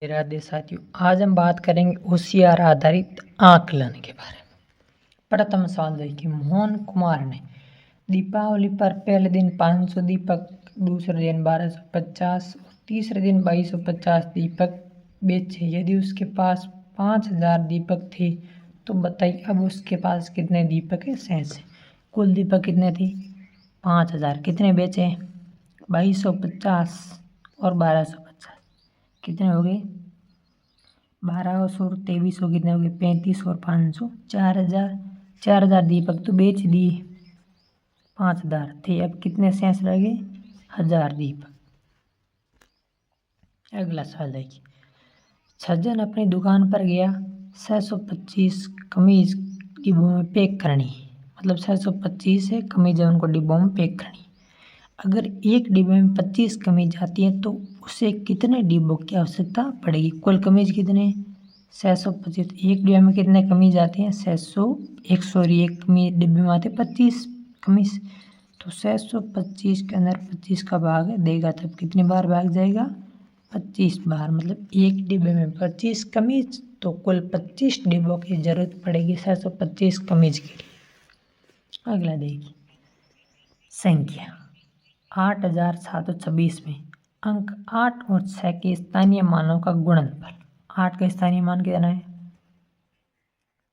राधे साथियों, आज हम बात करेंगे होशियार आधारित आकलन के बारे में। प्रथम सवाल देखिए, मोहन कुमार ने दीपावली पर पहले दिन 500 दीपक, दूसरे दिन 1250 और तीसरे दिन 2250 दीपक बेचे। यदि उसके पास 5000 दीपक थे तो बताइए अब उसके पास कितने दीपक है शेष है। कुल दीपक कितने थे? 5000। कितने बेचे? 2250 और 1250। कितने हो गए? 1200 और 2300 कितने हो गए? 35 और 500 4000। 4000 दीपक तो बेच दिए, 5000 थे, अब कितने शेष रह गए? 1000 दीपक। अगला सवाल देखिए, सज्जन अपनी दुकान पर गया, 625 कमीज डिब्बों में पैक करनी, मतलब 625 है कमीज है उनको डिब्बों में पैक करनी। अगर एक डिब्बे में 25 कमीज आती है तो उसे कितने डिब्बों की आवश्यकता पड़ेगी? कुल कमीज कितने? 625। एक डिब्बे में कितने कमीज आते हैं? 600। 101 कमीज डिब्बे में आते 25 कमीज, तो 625 के अंदर 25 का भाग देगा तब कितनी बार भाग जाएगा? 25 बार। मतलब एक डिब्बे में 25 कमीज, तो कुल 25 डिब्बों की जरूरत पड़ेगी 625 कमीज के लिए। अगला देखिए, संख्या 8726 में अंक 8 और 6 के स्थानीय मानों का गुणनफल। 8 का स्थानीय मान कितना है?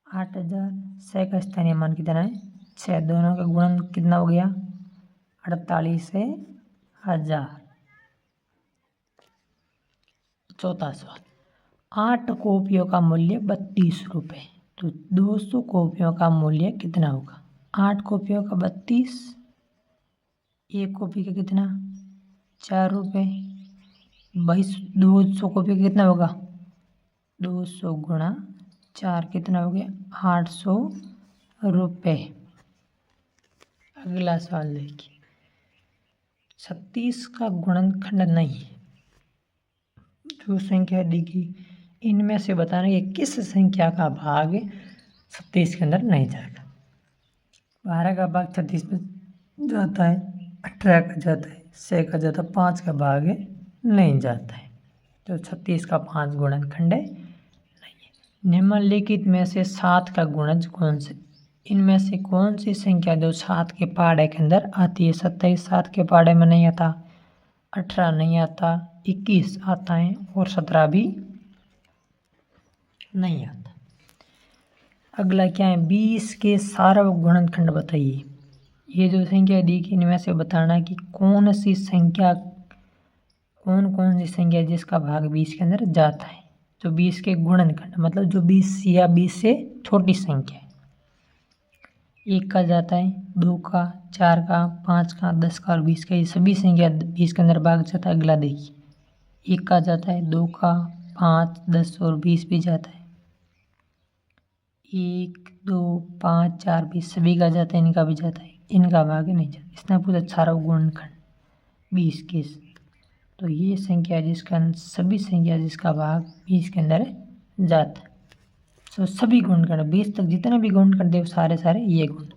8000। 6 का स्थानीय मान कितना है? 6। दोनों का गुणन कितना हो गया? 48 है 1000। चौथा सवाल, 8 कॉपियों का मूल्य 32 रुपये, तो 200 कॉपियों का मूल्य कितना होगा? 8 कॉपियों का 32, एक कॉपी का कितना? 4 रुपये। 200 कॉपी का कितना होगा? 200 गुणा 4 कितना हो गया? 800 रुपये। अगला सवाल देखिए, 36 का गुणनखंड नहीं, जो संख्या दी गई इनमें से बताना कि किस संख्या का भाग 36 के अंदर नहीं जाएगा। 12 का भाग 36 में जाता है, 18 का जाता है, 6 का जाता है, 5 का भाग नहीं जाता है, तो 36 का 5 गुणनखंड नहीं है। निम्नलिखित में से 7 का गुणज कौन से? इनमें से कौन सी संख्या जो 7 के पहाड़े के अंदर आती है? 27 7 के पहाड़े में नहीं आता, 18 नहीं आता, 21 आता है और 17 भी नहीं आता। अगला क्या है? 20 के सार्वक गुणनखंड बताइए। ये जो संख्या दी गई इनमें से बताना कि कौन सी संख्या जिसका भाग 20 के अंदर जाता है। जो 20 के गुणनखंड मतलब जो 20 या 20 से छोटी संख्या है। 1 का जाता है, 2 का, 4 का, 5 का, 10 का और 20 का, ये सभी संख्या 20 के अंदर भाग जाता है। अगला देखिए, 1 का जाता है, 2 का, 5, 10 और 20 भी जाता है। 1, 2, 5, 4, 20 सभी का जाता है, इनका भी जाता है, इनका भाग नहीं जाता। इसने पूछा सार्वक गुणनखंड 20 के, तो ये संख्या सभी संख्या जिसका भाग 20 के अंदर जाता है। तो सभी गुणनखंड 20 तक जितने भी गुणनखंड थे सारे ये गुणनखंड।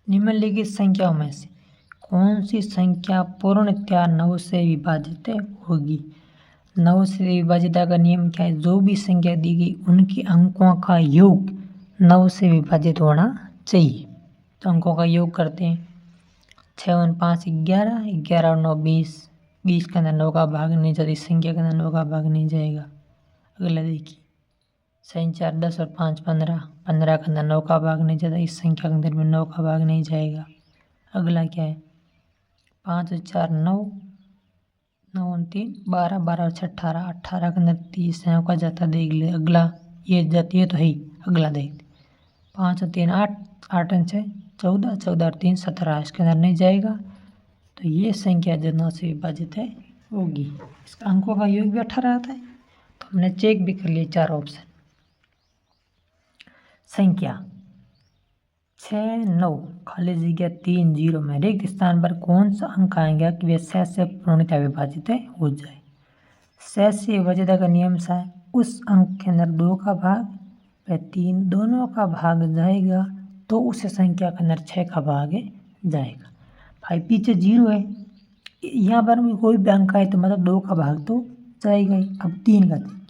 निम्नलिखित संख्याओं में से कौन सी संख्या पूर्णतया 9 से विभाजित होगी? 9 से विभाजित का नियम क्या है? जो भी संख्या दी गई उनके अंकों का योग 9 से विभाजित होना चाहिए। तो अंकों का योग करते हैं, 6 और 5 11, 11 और 9 20, 20 के अंदर 9 का भाग नहीं जाता, इस संख्या के अंदर 9 का भाग नहीं जाएगा। अगला देखिए, 6 4 10 और 5 15, 15 के अंदर 9 का भाग नहीं जाता, इस संख्या के अंदर में 9 का भाग नहीं जाएगा। अगला क्या है? 5 और 4 9, 9 और 3 12, 12 और 6 18, 18 के अंदर 30 9 का जाता देख ले। अगला ये जाती है तो है ही। अगला देखते, 5 और 3 8, 8 और 6 14, 14 और 3 17, इसके अंदर नहीं जाएगा। तो ये संख्या जो 9 से विभाजित है होगी। इसका अंकों का योग भी 18 आता है, तो हमने चेक भी कर लिए 4 ऑप्शन। संख्या 6 9 खाली जगह 3 0 में रिक्त स्थान पर कौन सा अंक आएगा कि वे 6 से पूर्णतः विभाजित हो जाए? 6 से विभाजित का नियम सा है, उस अंक के अंदर 2 का भाग व 3 दोनों का भाग जाएगा तो उस संख्या के अंदर 6 का भाग जाएगा। भाई पीछे 0 है, यहाँ पर भी कोई भी अंक आए तो मतलब 2 का भाग तो जाएगा ही। अब 3 का देखिए,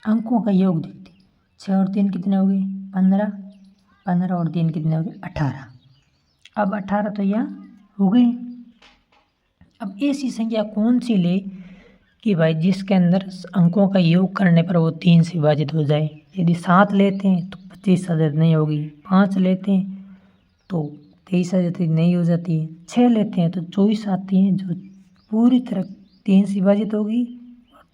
अंकों का योग देखते हैं। 6 और 3 कितने हो गए? 15। 15 और 3 कितने हो गए? 18। अब 18 तो यहाँ हो गए। अब ऐसी संख्या कौन सी ले कि भाई जिसके अंदर अंकों का योग करने पर वो 3 से विभाजित हो जाए। यदि 7 लेते हैं तो 25 अदद नहीं होगी। 5 लेते हैं तो 23 अदद नहीं हो जाती है। 6 लेते हैं तो 24 आती है जो पूरी तरह 3 से विभाजित होगी।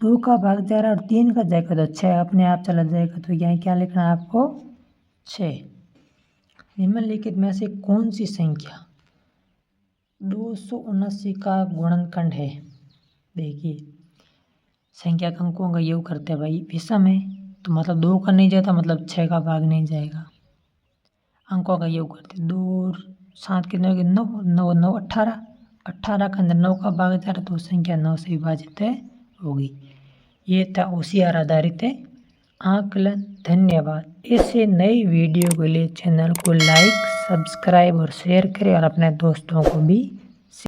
2 का भाग जा रहा है और 3 का जाएगा तो 6 अपने आप चला जाएगा। तो यहाँ क्या लिखना है आपको? 6। निम्नलिखित में से कौन सी संख्या 279 का गुणनखंड है? देखिए, संख्या के अंकों का योग करते हैं भाई विषम है तो मतलब 2 का नहीं जाता, मतलब 6 का भाग नहीं जाएगा। अंकों का योग करते 2 और 7 कितने हो गए? 9। 9 9 18। 18 के अंदर 9 का भाग जा रहा तो संख्या 9 से विभाजित होगी। ये था होशियार आधारित आकलन। धन्यवाद। ऐसे नई वीडियो के लिए चैनल को लाइक, सब्सक्राइब और शेयर करें और अपने दोस्तों को भी